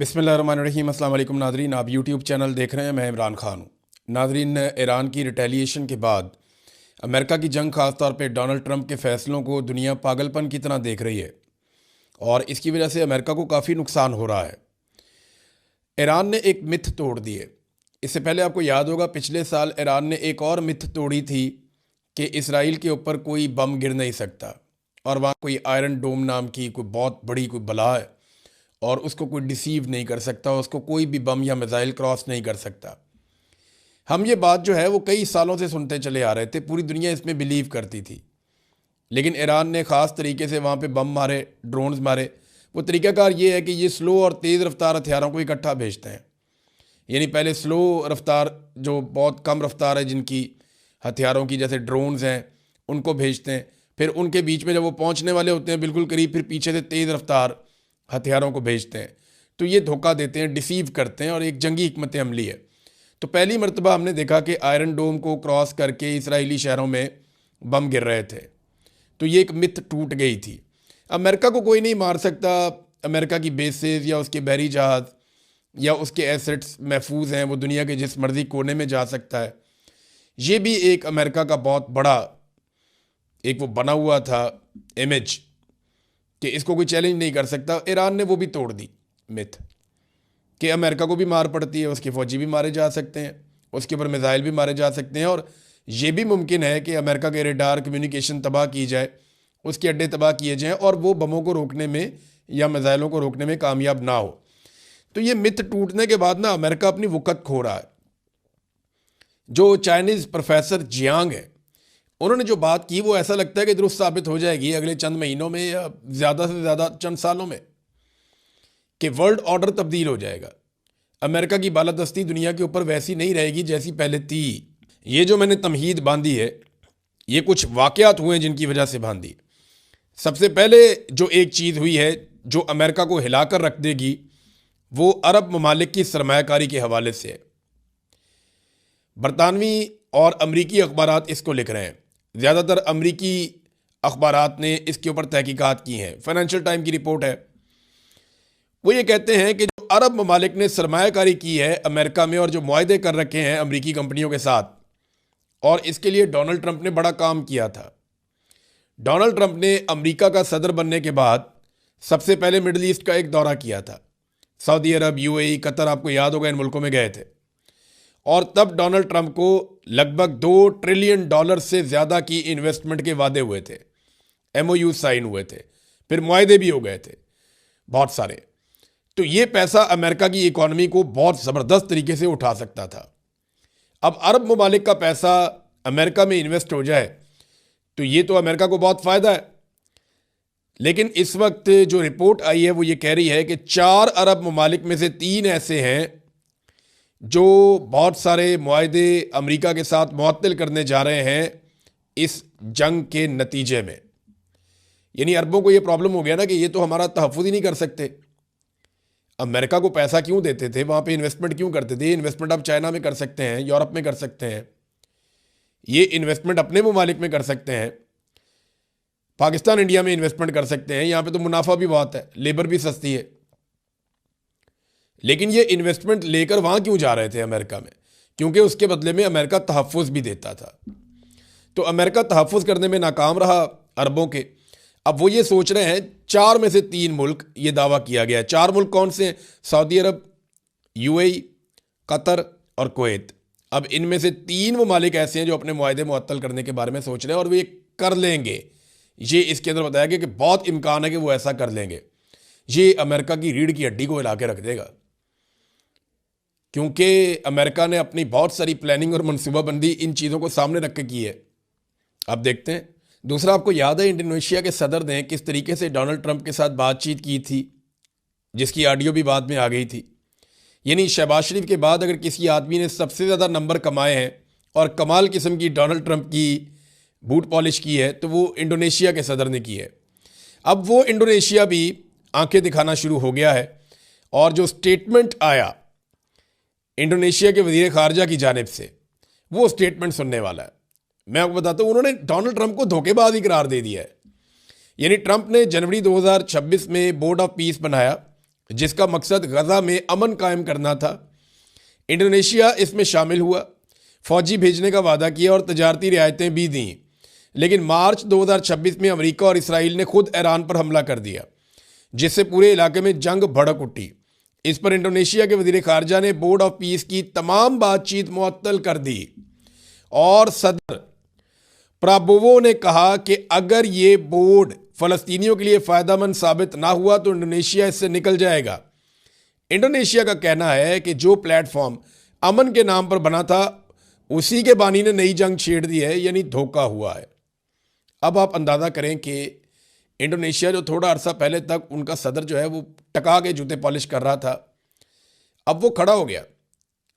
बिस्मिल्लाहिर्रहमानिर्रहीम। अस्सलाम वालेकुम नाज़रीन, आप यूट्यूब चैनल देख रहे हैं। मैं इमरान ख़ान हूँ। नाज़रीन, ईरान की रिटेलिएशन के बाद अमेरिका की जंग, ख़ास तौर पे डोनाल्ड ट्रंप के फ़ैसलों को दुनिया पागलपन की तरह देख रही है और इसकी वजह से अमेरिका को काफ़ी नुकसान हो रहा है। ईरान ने एक मिथ तोड़ दी है। इससे पहले आपको याद होगा, पिछले साल ईरान ने एक और मिथ तोड़ी थी कि इसराइल के ऊपर कोई बम गिर नहीं सकता और वहाँ कोई आयरन डोम नाम की कोई बहुत बड़ी कोई बला है और उसको कोई डिसीव नहीं कर सकता, उसको कोई भी बम या मिसाइल क्रॉस नहीं कर सकता। हम ये बात जो है वो कई सालों से सुनते चले आ रहे थे, पूरी दुनिया इसमें बिलीव करती थी। लेकिन ईरान ने ख़ास तरीके से वहाँ पे बम मारे, ड्रोन्स मारे। वो तरीक़ाकार ये है कि ये स्लो और तेज़ रफ्तार हथियारों को इकट्ठा भेजते हैं। यानी पहले स्लो रफ्तार, जो बहुत कम रफ्तार है जिनकी हथियारों की, जैसे ड्रोन्स हैं, उनको भेजते हैं। फिर उनके बीच में जब वो पहुँचने वाले होते हैं बिल्कुल करीब, फिर पीछे से तेज़ रफ्तार हथियारों को भेजते हैं। तो ये धोखा देते हैं, डिसीव करते हैं और एक जंगी हिकमत अमली है। तो पहली मरतबा हमने देखा कि आयरन डोम को क्रॉस करके इसराइली शहरों में बम गिर रहे थे। तो ये एक मिथ टूट गई थी। अमेरिका को कोई नहीं मार सकता। अमेरिका की बेसेस या उसके बहरी जहाज़ या उसके एसेट्स महफूज हैं, वो दुनिया के जिस मर्जी कोने में जा सकता है। ये भी एक अमेरिका का बहुत बड़ा एक वो बना हुआ था इमेज कि इसको कोई चैलेंज नहीं कर सकता। ईरान ने वो भी तोड़ दी मिथ कि अमेरिका को भी मार पड़ती है, उसके फ़ौजी भी मारे जा सकते हैं, उसके ऊपर मिसाइल भी मारे जा सकते हैं और ये भी मुमकिन है कि अमेरिका के रेडार कम्युनिकेशन तबाह की जाए, उसके अड्डे तबाह किए जाएँ और वो बमों को रोकने में या मिसाइलों को रोकने में कामयाब ना हो। तो ये मिथ टूटने के बाद ना अमेरिका अपनी वक़्त खो रहा है। जो चाइनीज़ प्रोफेसर जियांग है, उन्होंने जो बात की वो ऐसा लगता है कि दुरुस्त साबित हो जाएगी अगले चंद महीनों में या ज़्यादा से ज़्यादा चंद सालों में, कि वर्ल्ड ऑर्डर तब्दील हो जाएगा। अमेरिका की बालादस्ती दुनिया के ऊपर वैसी नहीं रहेगी जैसी पहले थी। ये जो मैंने तमहीद बांधी है, ये कुछ वाक़यात हुए हैं जिनकी वजह से बांधी। सबसे पहले जो एक चीज़ हुई है जो अमेरिका को हिलाकर रख देगी, वो अरब ममालिक की सरमायाकारी के हवाले से है। बरतानवी और अमरीकी अखबारात इसको लिख रहे हैं। ज़्यादातर अमरीकी अखबारात ने इसके ऊपर तहकीकात की हैं। फाइनेंशियल टाइम की रिपोर्ट है। वो ये कहते हैं कि जो अरब ममालिक ने सरमायाकारी की है अमेरिका में और जो मुआहदे कर रखे हैं अमरीकी कंपनियों के साथ, और इसके लिए डोनाल्ड ट्रंप ने बड़ा काम किया था। डोनाल्ड ट्रंप ने अमरीका का सदर बनने के बाद सबसे पहले मिडल ईस्ट का एक दौरा किया था। सऊदी अरब, यूएई, कतर, आपको याद होगा, इन मुल्कों में गए थे। और तब डोनाल्ड ट्रंप को लगभग $2 ट्रिलियन से ज़्यादा की इन्वेस्टमेंट के वादे हुए थे, एमओयू साइन हुए थे, फिर मुआहदे भी हो गए थे बहुत सारे। तो ये पैसा अमेरिका की इकॉनमी को बहुत ज़बरदस्त तरीके से उठा सकता था। अब अरब ममालिक का पैसा अमेरिका में इन्वेस्ट हो जाए तो ये तो अमेरिका को बहुत फ़ायदा है। लेकिन इस वक्त जो रिपोर्ट आई है वो ये कह रही है कि 4 अरब ममालिक में से 3 ऐसे हैं जो बहुत सारे मुआहदे अमेरिका के साथ मुअत्तल करने जा रहे हैं इस जंग के नतीजे में। यानी अरबों को ये प्रॉब्लम हो गया ना कि ये तो हमारा तहफ़्फ़ुज़ ही नहीं कर सकते। अमेरिका को पैसा क्यों देते थे, वहाँ पे इन्वेस्टमेंट क्यों करते थे? इन्वेस्टमेंट आप चाइना में कर सकते हैं, यूरोप में कर सकते हैं, ये इन्वेस्टमेंट अपने ममालिक में कर सकते हैं। पाकिस्तान, इंडिया में इन्वेस्टमेंट कर सकते हैं। यहाँ पे तो मुनाफा भी बहुत है, लेबर भी सस्ती है। लेकिन ये इन्वेस्टमेंट लेकर वहाँ क्यों जा रहे थे अमेरिका में? क्योंकि उसके बदले में अमेरिका तहफ़्फ़ुज़ भी देता था। तो अमेरिका तहफ़्फ़ुज़ करने में नाकाम रहा अरबों के। अब वो ये सोच रहे हैं, 4 में से 3 मुल्क, ये दावा किया गया है। 4 मुल्क कौन से हैं? सऊदी अरब, यूएई, कतर और कुवैत। अब इनमें से 3 ममालिक ऐसे हैं जो अपने मुआहदे मुअत्तल करने के बारे में सोच रहे हैं और वो ये कर लेंगे। ये इसके अंदर बताया गया कि बहुत इम्कान है कि वो ऐसा कर लेंगे। ये अमेरिका की रीढ़ की हड्डी को हिला के रख देगा, क्योंकि अमेरिका ने अपनी बहुत सारी प्लानिंग और मनसूबाबंदी इन चीज़ों को सामने रख के की है। अब देखते हैं। दूसरा, आपको याद है इंडोनेशिया के सदर ने किस तरीके से डोनाल्ड ट्रंप के साथ बातचीत की थी, जिसकी ऑडियो भी बाद में आ गई थी। यानी शहबाज शरीफ के बाद अगर किसी आदमी ने सबसे ज़्यादा नंबर कमाए हैं और कमाल किस्म की डोनाल्ड ट्रंप की बूट पॉलिश की है तो वो इंडोनेशिया के सदर ने की है। अब वो इंडोनेशिया भी आंखें दिखाना शुरू हो गया है और जो स्टेटमेंट आया इंडोनेशिया के वज़ीर ख़ारजा की जानिब से, वो स्टेटमेंट सुनने वाला है। मैं आपको बताता हूँ, उन्होंने डोनाल्ड ट्रंप को धोखेबाज ही करार दे दिया है। यानी ट्रंप ने जनवरी 2026 में बोर्ड ऑफ पीस बनाया, जिसका मकसद गजा में अमन कायम करना था। इंडोनेशिया इसमें शामिल हुआ, फौजी भेजने का वादा किया और तजारती रियायतें भी दी। लेकिन मार्च 2026 में अमेरिका और इसराइल ने खुद ईरान पर हमला कर दिया, जिससे पूरे इलाके में जंग भड़क उठी। इस पर इंडोनेशिया के वजीर खारजा ने बोर्ड ऑफ पीस की तमाम बातचीत मुअत्तल कर दी और सदर प्राबोवो ने कहा कि अगर ये बोर्ड फलस्तीनियों के लिए फ़ायदेमंद साबित ना हुआ तो इंडोनेशिया इससे निकल जाएगा। इंडोनेशिया का कहना है कि जो प्लेटफॉर्म अमन के नाम पर बना था उसी के बानी ने नई जंग छेड़ दी है, यानी धोखा हुआ है। अब आप अंदाज़ा करें कि इंडोनेशिया जो थोड़ा अरसा पहले तक उनका सदर जो है वो टका के जूते पॉलिश कर रहा था, अब वो खड़ा हो गया।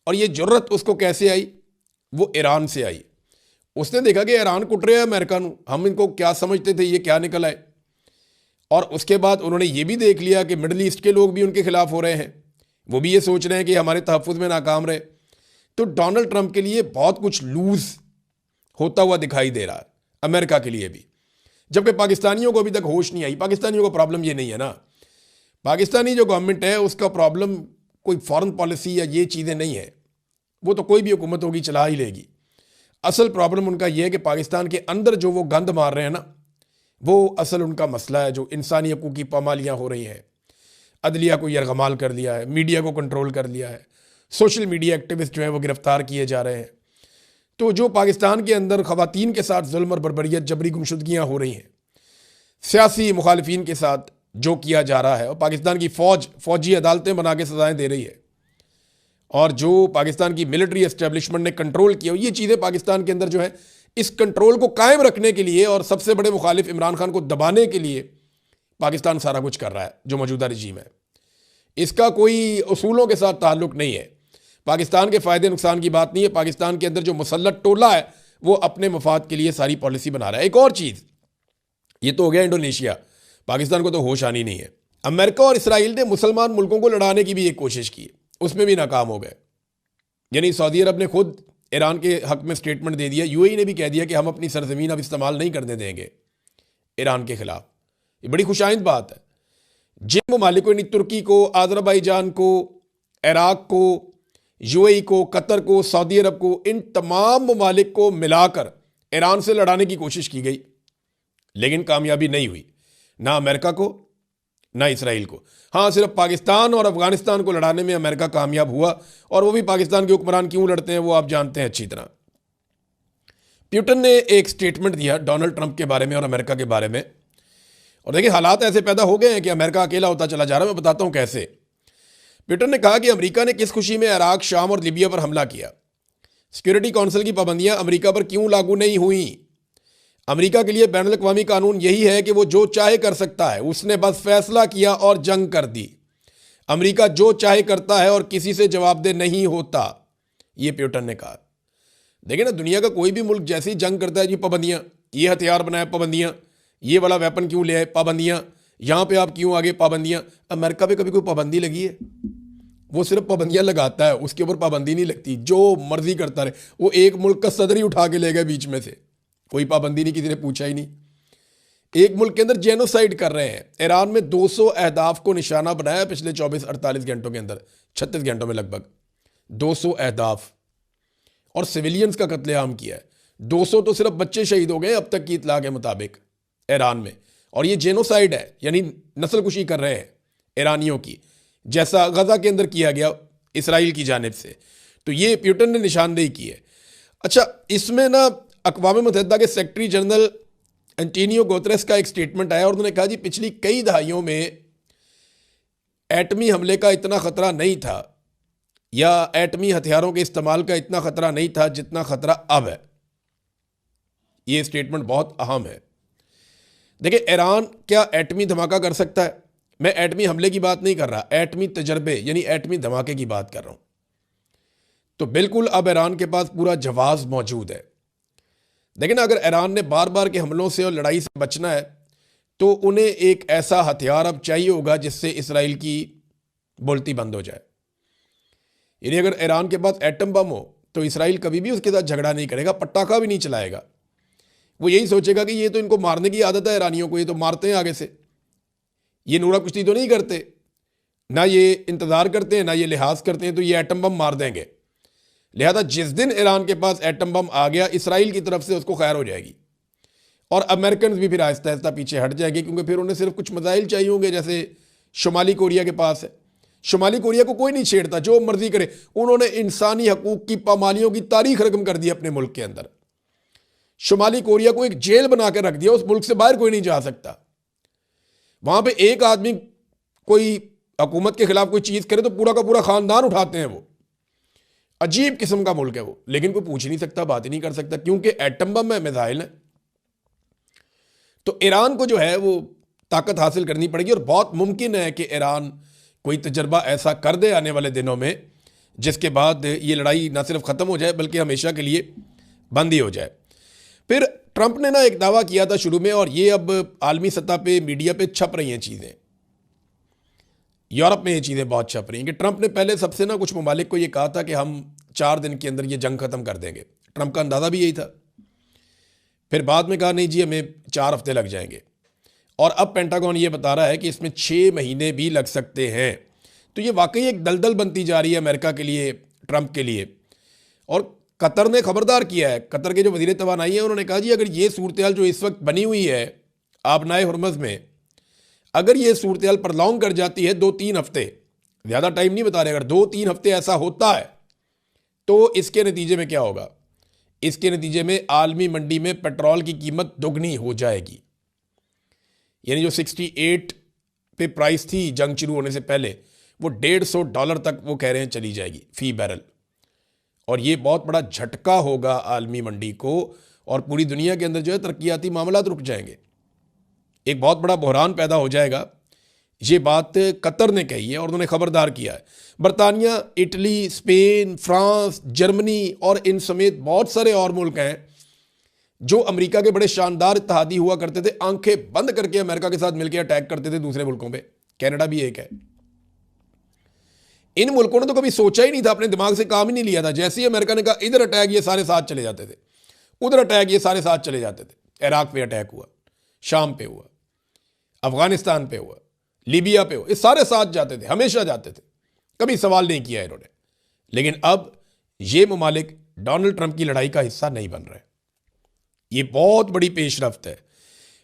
और ये जुर्रत उसको कैसे आई? वो ईरान से आई। उसने देखा कि ईरान कुट रहा है अमेरिका नू, हम इनको क्या समझते थे, ये क्या निकल आए। और उसके बाद उन्होंने ये भी देख लिया कि मिडल ईस्ट के लोग भी उनके खिलाफ हो रहे हैं, वो भी ये सोच रहे हैं कि हमारे तहफ़्फ़ुज़ में नाकाम रहे। तो डोनाल्ड ट्रंप के लिए बहुत कुछ लूज होता हुआ दिखाई दे रहा है, अमेरिका के लिए भी। जबकि पाकिस्तानियों को अभी तक होश नहीं आई। पाकिस्तानियों का प्रॉब्लम ये नहीं है ना, पाकिस्तानी जो गवर्नमेंट है उसका प्रॉब्लम कोई फॉरेन पॉलिसी या ये चीज़ें नहीं है, वो तो कोई भी हुकूमत होगी चला ही लेगी। असल प्रॉब्लम उनका ये है कि पाकिस्तान के अंदर जो वो गंद मार रहे हैं ना, वो असल उनका मसला है। जो इंसानी हकूक़ की पामालियाँ हो रही हैं, अदलिया को यरगमाल कर लिया है, मीडिया को कंट्रोल कर लिया है, सोशल मीडिया एक्टिविस्ट जो है वो गिरफ्तार किए जा रहे हैं। तो जो पाकिस्तान के अंदर ख़वातीन के साथ जुल्म और बर्बरियत, जबरी गुमशुदगियाँ हो रही हैं, सियासी मुखालिफिन के साथ जो किया जा रहा है, और पाकिस्तान की फौजी अदालतें बना के सजाएँ दे रही है, और जो पाकिस्तान की मिलिट्री एस्टेब्लिशमेंट ने कंट्रोल किया, ये चीज़ें पाकिस्तान के अंदर जो है इस कंट्रोल को कायम रखने के लिए और सबसे बड़े मुखालिफ इमरान खान को दबाने के लिए पाकिस्तान सारा कुछ कर रहा है। जो मौजूदा रजीम है इसका कोई उसूलों के साथ ताल्लुक़ नहीं है, पाकिस्तान के फ़ायदे नुकसान की बात नहीं है। पाकिस्तान के अंदर जो मुसल्लत टोला है वो अपने मफाद के लिए सारी पॉलिसी बना रहा है। एक और चीज़, ये तो हो गया इंडोनेशिया, पाकिस्तान को तो होश आनी नहीं है। अमेरिका और इसराइल ने मुसलमान मुल्कों को लड़ाने की भी एक कोशिश की, उसमें भी नाकाम हो गए। यानी सऊदी अरब ने खुद ईरान के हक में स्टेटमेंट दे दिया, यूएई ने भी कह दिया कि हम अपनी सरजमीन अब इस्तेमाल नहीं करने देंगे ईरान के खिलाफ। ये बड़ी खुशाइंद बात है। जिन ममालिकों ने, तुर्की को, अज़रबैजान को, इराक को, यूएई को, कतर को, सऊदी अरब को, इन तमाम ममालिक को मिलाकर ईरान से लड़ाने की कोशिश की गई, लेकिन कामयाबी नहीं हुई, ना अमेरिका को ना इसराइल को। हाँ, सिर्फ पाकिस्तान और अफगानिस्तान को लड़ाने में अमेरिका कामयाब हुआ, और वो भी पाकिस्तान के हुक्मरान क्यों लड़ते हैं वो आप जानते हैं अच्छी तरह। प्यूटन ने एक स्टेटमेंट दिया डोनाल्ड ट्रंप के बारे में और अमेरिका के बारे में, और देखिए हालात ऐसे पैदा हो गए हैं कि अमेरिका अकेला होता चला जा रहा है। मैं बताता हूँ कैसे। प्यूटन ने कहा कि अमेरिका ने किस खुशी में इराक, शाम और लीबिया पर हमला किया। सिक्योरिटी काउंसिल की पाबंदियां अमेरिका पर क्यों लागू नहीं हुई? अमेरिका के लिए बैनुल अक़वामी कानून यही है कि वो जो चाहे कर सकता है, उसने बस फैसला किया और जंग कर दी। अमेरिका जो चाहे करता है और किसी से जवाबदेह नहीं होता, ये प्यूटन ने कहा। देखिए ना, दुनिया का कोई भी मुल्क जैसे ही जंग करता है जी पाबंदियाँ, ये हथियार बनाए पाबंदियाँ, ये वाला वेपन क्यों ले आए पाबंदियाँ, यहाँ पे आप क्यों आगे पाबंदियाँ। अमेरिका पे कभी कोई पाबंदी लगी है? वो सिर्फ पाबंदियाँ लगाता है, उसके ऊपर पाबंदी नहीं लगती, जो मर्जी करता रहे। वो एक मुल्क का सदर ही उठा के ले गए बीच में से, कोई पाबंदी नहीं, किसी ने पूछा ही नहीं। एक मुल्क के अंदर जेनोसाइड कर रहे हैं। ईरान में 200 अहदाफ को निशाना बनाया पिछले 24-48 घंटों के अंदर, 36 घंटों में लगभग 200 अहदाफ, और सिविलियंस का कत्लेआम किया है। 200 तो सिर्फ बच्चे शहीद हो गए अब तक की इतला के मुताबिक ईरान में, और ये जेनोसाइड है, यानी नस्लकुशी कर रहे हैं ईरानियों की, जैसा गजा के अंदर किया गया इसराइल की जानिब से। तो ये प्यूटन ने निशानदेही की है। अच्छा, इसमें ना अक़वाम मुत्तहिदा के सेक्रेटरी जनरल एंटोनियो गुतेरेस का एक स्टेटमेंट आया, और उन्होंने कहा जी पिछली कई दहाइयों में एटमी हमले का इतना ख़तरा नहीं था, या एटमी हथियारों के इस्तेमाल का इतना ख़तरा नहीं था जितना ख़तरा अब है। ये स्टेटमेंट बहुत अहम है। देखिए, ईरान क्या एटमी धमाका कर सकता है? मैं एटमी हमले की बात नहीं कर रहा, एटमी तजर्बे यानी एटमी धमाके की बात कर रहा हूं। तो बिल्कुल अब ईरान के पास पूरा जवाब मौजूद है। लेकिन अगर ईरान ने बार बार के हमलों से और लड़ाई से बचना है तो उन्हें एक ऐसा हथियार अब चाहिए होगा जिससे इसराइल की बोलती बंद हो जाए। यानी अगर ईरान के पास एटम बम हो तो इसराइल कभी भी उसके साथ झगड़ा नहीं करेगा, पटाखा भी नहीं चलाएगा। वो यही सोचेगा कि ये तो इनको मारने की आदत है ईरानियों को, ये तो मारते हैं आगे से, ये नूरा कुश्ती तो नहीं करते। ना ये इंतज़ार करते हैं, ना ये लिहाज करते हैं, तो ये एटम बम मार देंगे। लिहाजा जिस दिन ईरान के पास एटम बम आ गया, इसराइल की तरफ से उसको खैर हो जाएगी और अमेरिकन भी फिर आहिस्ता आहिस्ता पीछे हट जाएंगे, क्योंकि फिर उन्हें सिर्फ कुछ मिसाइल चाहिए होंगे, जैसे शुमाली कोरिया के पास है। शुमाली कोरिया को कोई नहीं छेड़ता, जो मर्जी करे। उन्होंने इंसानी हकूक की पामालियों की तारीख रकम कर दी अपने मुल्क के अंदर। शुमाली कोरिया को एक जेल बना के रख दिया, उस मुल्क से बाहर कोई नहीं जा सकता। वहां पे एक आदमी कोई हुकूमत के खिलाफ कोई चीज करे तो पूरा का पूरा खानदान उठाते हैं। वो अजीब किस्म का मुल्क है वो, लेकिन कोई पूछ नहीं सकता, बात ही नहीं कर सकता, क्योंकि एटम बम है, मिसाइल है। तो ईरान को जो है वो ताकत हासिल करनी पड़ेगी, और बहुत मुमकिन है कि ईरान कोई तजर्बा ऐसा कर दे आने वाले दिनों में जिसके बाद ये लड़ाई ना सिर्फ ख़त्म हो जाए बल्कि हमेशा के लिए बंद ही हो जाए। फिर ट्रंप ने ना एक दावा किया था शुरू में, और ये अब आलमी सतह पे मीडिया पे छप रही हैं चीज़ें, यूरोप में ये चीज़ें बहुत छप रही हैं कि ट्रंप ने पहले सबसे ना कुछ ममालिक को ये कहा था कि हम 4 दिन के अंदर ये जंग ख़त्म कर देंगे। ट्रंप का अंदाज़ा भी यही था। फिर बाद में कहा नहीं जी, हमें 4 हफ्ते लग जाएंगे, और अब पेंटागन ये बता रहा है कि इसमें 6 महीने भी लग सकते हैं। तो ये वाकई एक दलदल बनती जा रही है अमेरिका के लिए, ट्रंप के लिए। और कतर ने खबरदार किया है, कतर के जो वज़ीर तवानाई हैं उन्होंने कहा जी अगर ये सूरत हाल जो इस वक्त बनी हुई है आबनाए हुर्मुज़ में, अगर ये सूरत हाल प्रलॉन्ग कर जाती है 2-3 हफ्ते, ज़्यादा टाइम नहीं बता रहे, अगर 2-3 हफ्ते ऐसा होता है तो इसके नतीजे में क्या होगा? इसके नतीजे में आलमी मंडी में पेट्रोल की कीमत दोगुनी हो जाएगी। यानी जो 68 पे प्राइस थी जंग शुरू होने से पहले, वो $150 तक वो कह रहे हैं चली जाएगी फी बैरल। और ये बहुत बड़ा झटका होगा आलमी मंडी को, और पूरी दुनिया के अंदर जो है तरक्याती मामलात रुक जाएंगे, एक बहुत बड़ा बहरान पैदा हो जाएगा। ये बात कतर ने कही है और उन्होंने खबरदार किया है। बरतानिया, इटली, स्पेन, फ्रांस, जर्मनी और इन समेत बहुत सारे और मुल्क हैं जो अमेरिका के बड़े शानदार इत्तेहादी हुआ करते थे, आंखें बंद करके अमेरिका के साथ मिलकर अटैक करते थे दूसरे मुल्कों पे। कनाडा भी एक है। इन मुल्कों ने तो कभी सोचा ही नहीं था, अपने दिमाग से काम ही नहीं लिया था। जैसे ही अमेरिका ने कहा इधर अटैक, ये सारे साथ चले जाते थे, उधर अटैक, ये सारे साथ चले जाते थे। इराक पे अटैक हुआ, शाम पे हुआ, अफगानिस्तान पे हुआ, लीबिया पे हुआ, ये सारे साथ जाते थे, हमेशा जाते थे, कभी सवाल नहीं किया इन्होंने। लेकिन अब ये ममालिक डोनाल्ड ट्रंप की लड़ाई का हिस्सा नहीं बन रहे। ये बहुत बड़ी पेशरफ्त है।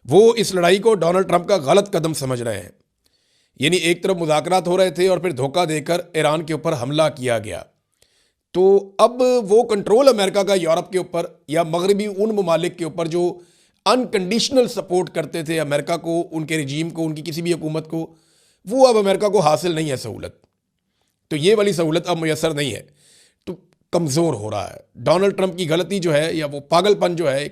वो इस लड़ाई को डोनाल्ड ट्रंप का गलत कदम समझ रहे हैं। यानी एक तरफ मुज़ाकरात हो रहे थे और फिर धोखा देकर ईरान के ऊपर हमला किया गया। तो अब वो कंट्रोल अमेरिका का यूरोप के ऊपर या मगरबी उन ममालिक के ऊपर जो अनकंडीशनल सपोर्ट करते थे अमेरिका को, उनके रजीम को, उनकी किसी भी हुकूमत को, वो अब अमेरिका को हासिल नहीं है सहूलत। तो ये वाली सहूलत अब मैसर नहीं है, तो कमज़ोर हो रहा है। डोनाल्ड ट्रंप की गलती जो है या वो पागलपन जो है,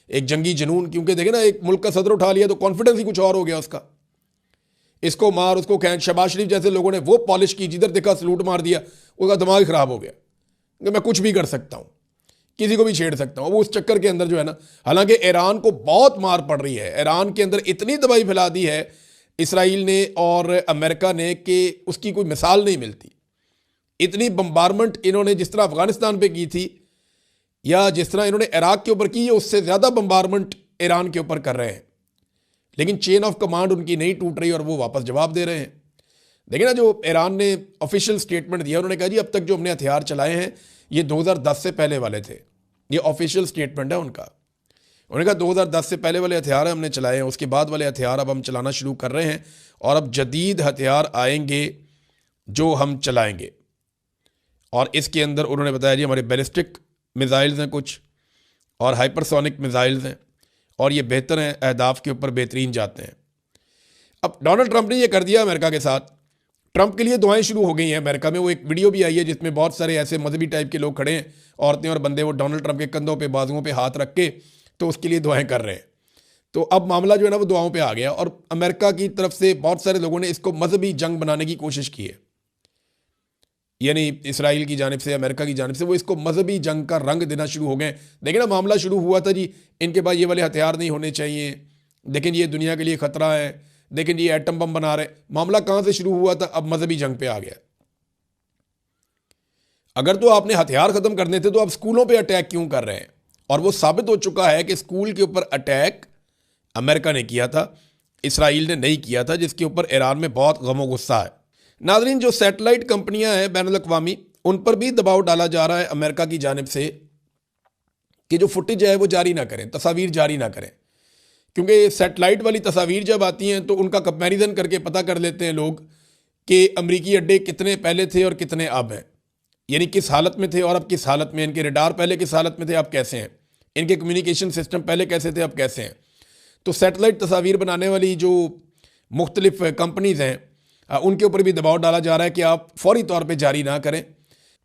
एक जंगी जुनून, क्योंकि देखे ना एक मुल्क का सदर उठा लिया तो कॉन्फिडेंस ही कुछ और हो गया उसका। इसको मार, उसको खैंच। शहबाज शरीफ जैसे लोगों ने वो पॉलिश की, जिधर देखा सलूट मार दिया, उसका दिमाग ख़राब हो गया कि मैं कुछ भी कर सकता हूँ, किसी को भी छेड़ सकता हूँ। वो उस चक्कर के अंदर जो है ना, हालांकि ईरान को बहुत मार पड़ रही है, ईरान के अंदर इतनी तबाही फैला दी है इसराइल ने और अमेरिका ने कि उसकी कोई मिसाल नहीं मिलती। इतनी बम्बारमेंट इन्होंने जिस तरह अफगानिस्तान पे की थी या जिस तरह इन्होंने इराक के ऊपर की है, उससे ज़्यादा बम्बारमेंट ईरान के ऊपर कर रहे हैं। लेकिन चेन ऑफ कमांड उनकी नहीं टूट रही और वो वापस जवाब दे रहे हैं। देखिए ना, जो ईरान ने ऑफिशियल स्टेटमेंट दिया, उन्होंने कहा जी अब तक जो हमने हथियार चलाए हैं ये 2010 से पहले वाले थे। ये ऑफिशियल स्टेटमेंट है उनका। उन्होंने कहा 2010 से पहले वाले हथियार हमने चलाए हैं, उसके बाद वाले हथियार अब हम चलाना शुरू कर रहे हैं, और अब जदीद हथियार आएंगे जो हम चलाएंगे। और इसके अंदर उन्होंने बताया जी हमारे बैलिस्टिक मिज़ाइल्स हैं कुछ, और हाइपरसोनिक मिज़ाइल्स हैं, और ये बेहतर हैं, अहदाफ के ऊपर बेहतरीन जाते हैं। अब डोनाल्ड ट्रंप ने ये कर दिया अमेरिका के साथ। ट्रंप के लिए दुआएं शुरू हो गई हैं अमेरिका में। वो एक वीडियो भी आई है जिसमें बहुत सारे ऐसे मजहबी टाइप के लोग खड़े हैं, औरतें और बंदे, वो डोनाल्ड ट्रंप के कंधों पे, बाजुओं पे हाथ रख के तो उसके लिए दुआएं कर रहे हैं। तो अब मामला जो है ना वो दुआओं पे आ गया, और अमेरिका की तरफ से बहुत सारे लोगों ने इसको मजहबी जंग बनाने की कोशिश की है। यानी इसराइल की जानिब से, अमेरिका की जानिब से वो इसको मजहबी जंग का रंग देना शुरू हो गए। देखिए ना, मामला शुरू हुआ था जी इनके पास ये वाले हथियार नहीं होने चाहिए, लेकिन ये दुनिया के लिए ख़तरा है, लेकिन ये एटम बम बना रहे। मामला कहाँ से शुरू हुआ था? अब मजहबी जंग पे आ गया। अगर तो आपने हथियार ख़त्म करने थे तो आप स्कूलों पर अटैक क्यों कर रहे हैं? और वो साबित हो चुका है कि स्कूल के ऊपर अटैक अमेरिका ने किया था, इसराइल ने नहीं किया था, जिसके ऊपर ईरान में बहुत गमो गुस्सा है। नाज़रीन, जो सैटेलाइट कंपनियां हैं बैनुल अक़वामी, उन पर भी दबाव डाला जा रहा है अमेरिका की जानिब से कि जो फुटेज है वो जारी ना करें, तस्वीर जारी ना करें, क्योंकि सैटेलाइट वाली तस्वीर जब आती हैं तो उनका कंपैरिजन करके पता कर लेते हैं लोग कि अमरीकी अड्डे कितने पहले थे और कितने अब हैं, यानी किस हालत में थे और अब किस हालत में, इनके रडार पहले किस हालत में थे अब कैसे हैं, इनके कम्युनिकेशन सिस्टम पहले कैसे थे अब कैसे हैं। तो सैटेलाइट तस्वीर बनाने वाली जो मुख्तलिफ कंपनीज़ हैं उनके ऊपर भी दबाव डाला जा रहा है कि आप फौरी तौर पर जारी ना करें,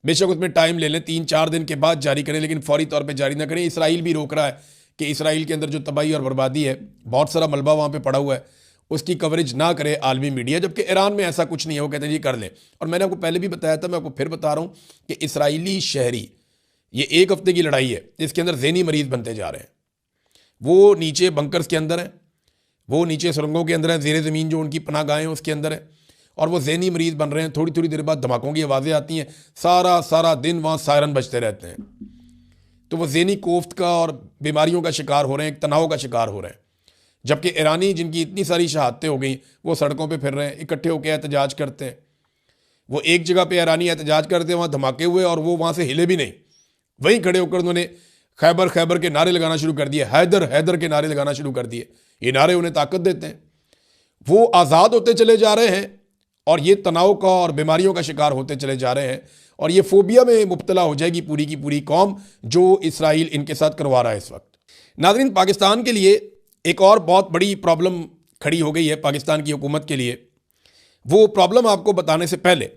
बेशक उसमें टाइम ले लें, 3-4 दिन के बाद जारी करें, लेकिन फौरी तौर पे जारी ना करें। इसराइल भी रोक रहा है कि इसराइल के अंदर जो तबाही और बर्बादी है, बहुत सारा मलबा वहाँ पे पड़ा हुआ है, उसकी कवरेज ना करे आलमी मीडिया, जबकि ईरान में ऐसा कुछ नहीं है, वो कहते हैं जी कर लें। और मैंने आपको पहले भी बताया था, मैं आपको फिर बता रहा हूँ कि इसराइली शहरी, ये 1 हफ्ते की लड़ाई है, इसके अंदर ज़हनी मरीज़ बनते जा रहे हैं। वो नीचे बंकर्स के अंदर हैं, वो नीचे सुरंगों के अंदर हैं, ज़ेर ज़मीन जो उनकी पनाहगाहें हैं उसके अंदर है, और वो ज़हनी मरीज़ बन रहे हैं। थोड़ी थोड़ी देर बाद धमाकों की आवाज़ें आती हैं, सारा दिन वहाँ सायरन बजते रहते हैं, तो वो ज़हनी कोफ्त का और बीमारियों का शिकार हो रहे हैं, एक तनाव का शिकार हो रहे हैं। जबकि ईरानी जिनकी इतनी सारी शहादतें हो गई, वो सड़कों पे फिर रहे हैं, इकट्ठे होकर एहतजाज करते हैं। वो एक जगह पे ईरानी एहतजाज करते हैं, वहाँ धमाके हुए और वो वहाँ से हिले भी नहीं, वहीं खड़े होकर उन्होंने खैबर खैबर के नारे लगाना शुरू कर दिए, हैदर हैदर के नारे लगाना शुरू कर दिए। ये नारे उन्हें ताकत देते हैं, वो आज़ाद होते चले जा रहे हैं और ये तनाव का और बीमारियों का शिकार होते चले जा रहे हैं, और ये फोबिया में मुब्तला हो जाएगी पूरी की पूरी कौम, जो इसराइल इनके साथ करवा रहा है इस वक्त। नाज़रीन, पाकिस्तान के लिए एक और बहुत बड़ी प्रॉब्लम खड़ी हो गई है पाकिस्तान की हुकूमत के लिए। वो प्रॉब्लम आपको बताने से पहले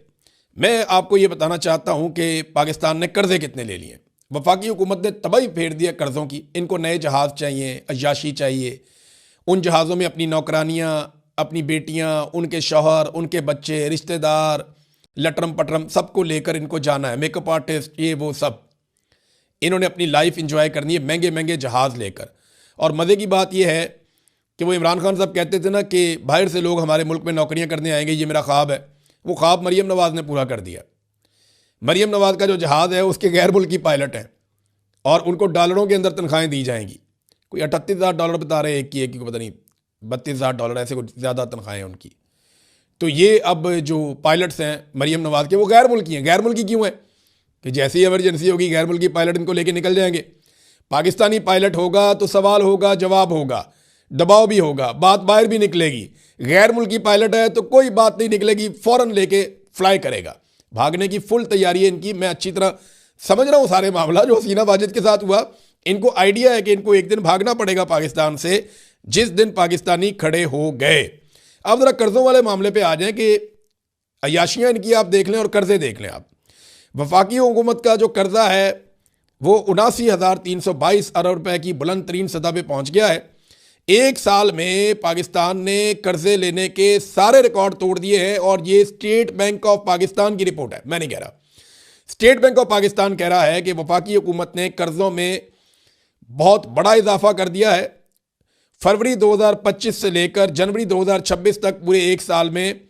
मैं आपको ये बताना चाहता हूँ कि पाकिस्तान ने कर्ज़े कितने ले लिए। वफाकी हुकूमत ने तबाही फेर दिया कर्ज़ों की। इनको नए जहाज़ चाहिए, अय्याशी चाहिए, उन जहाज़ों में अपनी नौकरानियाँ, अपनी बेटियाँ, उनके शौहर, उनके बच्चे, रिश्तेदार, लटरम पटरम सबको लेकर इनको जाना है, मेकअप आर्टिस्ट, ये वो सब। इन्होंने अपनी लाइफ इंजॉय करनी है महंगे महंगे जहाज़ लेकर। और मज़े की बात यह है कि वो इमरान खान साहब कहते थे ना कि बाहर से लोग हमारे मुल्क में नौकरियां करने आएंगे, ये मेरा ख्वाब है। वो ख्वाब मरीम नवाज़ ने पूरा कर दिया। मरीम नवाज़ का जो जहाज़ है उसके गैर मुल्की पायलट हैं और उनको डॉलरों के अंदर तनख्वाहें दी जाएंगी। कोई $38,000 बता रहे एक की पता नहीं $32,000, ऐसे कुछ ज़्यादा तनख्वाहें उनकी। तो ये अब जो पायलट्स हैं मरीम नवाज़ के, वो गैर मुल्की हैं। गैर मुल्की क्यों है कि जैसी इमरजेंसी होगी गैर मुल्की पायलट इनको लेके निकल जाएंगे। पाकिस्तानी पायलट होगा तो सवाल होगा, जवाब होगा, दबाव भी होगा, बात बाहर भी निकलेगी। गैर मुल्की पायलट है तो कोई बात नहीं निकलेगी, फ़ौरन लेके फ्लाई करेगा। भागने की फुल तैयारी है इनकी। मैं अच्छी तरह समझ रहा हूँ सारे मामला जो हसीना वाजिद के साथ हुआ। इनको आइडिया है कि इनको एक दिन भागना पड़ेगा पाकिस्तान से, जिस दिन पाकिस्तानी खड़े हो गए। अब जरा कर्ज़ों वाले मामले पे आ जाएं कि अय्याशियाँ इनकी आप देख लें और कर्ज़े देख लें आप। वफाकी हुकूमत का जो कर्ज़ा है वो 79,322 अरब रुपए की बुलंद तरीन सतह पे पहुँच गया है। एक साल में पाकिस्तान ने कर्ज़े लेने के सारे रिकॉर्ड तोड़ दिए हैं, और ये स्टेट बैंक ऑफ पाकिस्तान की रिपोर्ट है, मैं नहीं कह रहा। स्टेट बैंक ऑफ पाकिस्तान कह रहा है कि वफाकी हुकूमत ने कर्ज़ों में बहुत बड़ा इजाफा कर दिया है। फरवरी 2025 से लेकर जनवरी 2026 तक पूरे एक साल में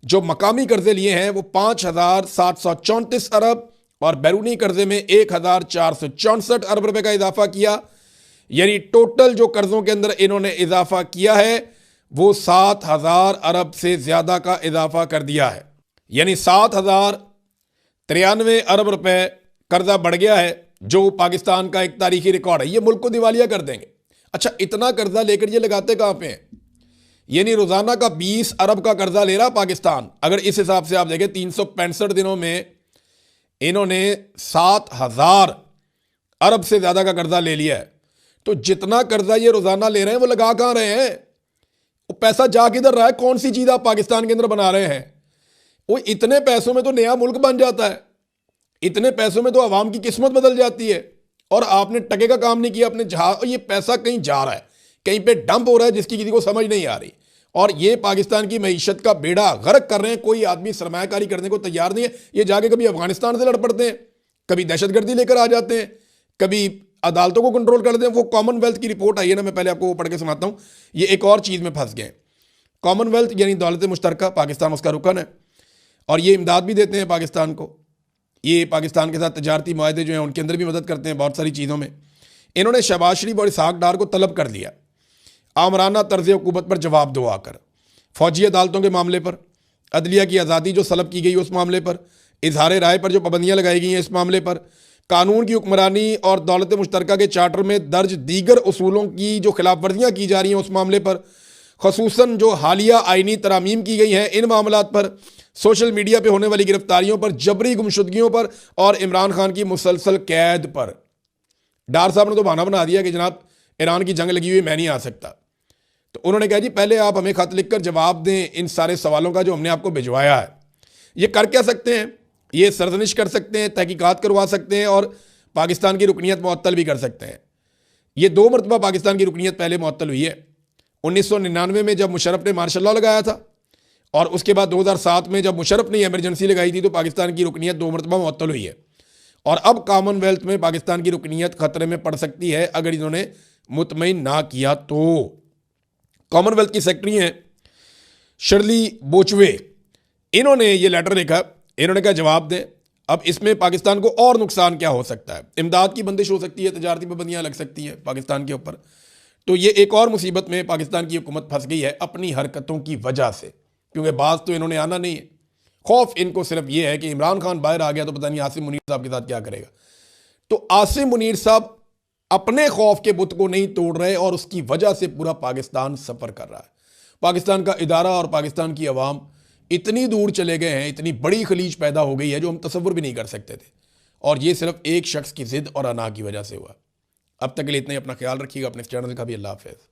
जो मकामी कर्ज़े लिए हैं वो 5,734 अरब और बैरूनी कर्ज़े में 1,464 अरब रुपए का इजाफा किया। यानी टोटल जो कर्ज़ों के अंदर इन्होंने इजाफा किया है वो 7,000 अरब से ज़्यादा का इजाफा कर दिया है। यानी 7,093 अरब रुपए कर्ज़ा बढ़ गया है, जो पाकिस्तान का एक तारीखी रिकॉर्ड है। ये मुल्क को दिवालिया कर देंगे। अच्छा, इतना कर्ज़ा लेकर ये लगाते कहाँ पे हैं? यानी रोज़ाना का 20 अरब का कर्ज़ा ले रहा पाकिस्तान। अगर इस हिसाब से आप देखें 365 दिनों में इन्होंने 7,000 अरब से ज़्यादा का कर्ज़ा ले लिया है। तो जितना कर्जा ये रोजाना ले रहे हैं वो लगा कहाँ रहे हैं? वो पैसा जा किधर रहा है? कौन सी चीज आप पाकिस्तान के अंदर बना रहे हैं? वो इतने पैसों में तो नया मुल्क बन जाता है, इतने पैसों में तो आवाम की किस्मत बदल जाती है, और आपने टके का काम नहीं किया अपने जहाज। और ये पैसा कहीं जा रहा है, कहीं पे डंप हो रहा है जिसकी किसी को समझ नहीं आ रही, और ये पाकिस्तान की मईशत का बेड़ा गर्क कर रहे हैं। कोई आदमी सरमायाकारी करने को तैयार नहीं है। ये जाके कभी अफगानिस्तान से लड़ पड़ते हैं, कभी दहशतगर्दी लेकर आ जाते हैं, कभी अदालतों को कंट्रोल कर देते हैं। वो कॉमनवेल्थ की रिपोर्ट आई है ना, मैं पहले आपको वो पढ़ के सुनाता हूँ। ये एक और चीज़ में फंस गए। कॉमनवेल्थ यानी दौलत मुश्तरका, पाकिस्तान उसका रुकन है, और ये इमदाद भी देते हैं पाकिस्तान को। ये पाकिस्तान के साथ तजारती मुआहदे जो हैं उनके अंदर भी मदद करते हैं बहुत सारी चीज़ों में। इन्होंने शहबाज शरीफ और इसहाक डार को तलब कर लिया आमराना तर्ज हुकूमत पर जवाब दो आकर, फौजी अदालतों के मामले पर, अदलिया की आज़ादी जो सलब की गई उस मामले पर, इजहार राय पर जो पाबंदियाँ लगाई गई हैं इस मामले पर, कानून की हुक्मरानी और दौलत मुश्तरका के चार्टर में दर्ज दीगर उसूलों की जो खिलाफ वर्जियाँ की जा रही हैं उस मामले पर, खसूसन जो हालिया आइनी तरामीम की गई हैं इन मामलात पर, सोशल मीडिया पे होने वाली गिरफ्तारियों पर, जबरी गुमशुदगियों पर और इमरान खान की मुसलसल कैद पर। डार साहब ने तो बहाना बना दिया कि जनाब ईरान की जंग लगी हुई, मैं नहीं आ सकता। तो उन्होंने कहा जी पहले आप हमें खत लिखकर जवाब दें इन सारे सवालों का जो हमने आपको भिजवाया है। ये कर क्या सकते हैं, ये सरजनिश कर सकते हैं, तहकीकात करवा सकते हैं और पाकिस्तान की रुकनीत मुअत्तल भी कर सकते हैं। ये 2 मरतबा पाकिस्तान की रुकनीत पहले मुअत्तल हुई है। 1999 में जब मुशर्रफ ने मार्शल लॉ लगाया था और उसके बाद 2007 में जब मुशर्रफ ने इमरजेंसी लगाई थी तो पाकिस्तान की रुकनीत 2 मरतबा मुअत्तल हुई है। और अब कॉमनवेल्थ में पाकिस्तान की रुकनीत खतरे में पड़ सकती है अगर इन्होंने मुतमईन ना किया तो। कॉमनवेल्थ की सेक्रेटरी हैं शर्ली बोचवे, इन्होंने ये लेटर लिखा, इन्होंने कहा जवाब दें अब इसमें पाकिस्तान को और नुकसान क्या हो सकता है। इमदाद की बंदिश हो सकती है, तजारती पाबंदियाँ लग सकती है पाकिस्तान के ऊपर। तो ये एक और मुसीबत में पाकिस्तान की हुकूमत फंस गई है अपनी हरकतों की वजह से, क्योंकि बात तो इन्होंने आना नहीं है। खौफ इनको सिर्फ ये है कि इमरान खान बाहर आ गया तो पता नहीं आसिम मुनीर साहब के साथ क्या करेगा। तो आसिम मुनीर साहब अपने खौफ के बुत को नहीं तोड़ रहे और उसकी वजह से पूरा पाकिस्तान सफ़र कर रहा है। पाकिस्तान का इदारा और पाकिस्तान की अवाम इतनी दूर चले गए हैं, इतनी बड़ी खलीज पैदा हो गई है जो हम तसव्वुर भी नहीं कर सकते थे, और ये सिर्फ एक शख्स की जिद और अना की वजह से हुआ। अब तक के लिए इतना ही, अपना ख्याल रखिएगा, अपने चैनल का भी। अल्लाह हाफ़िज़।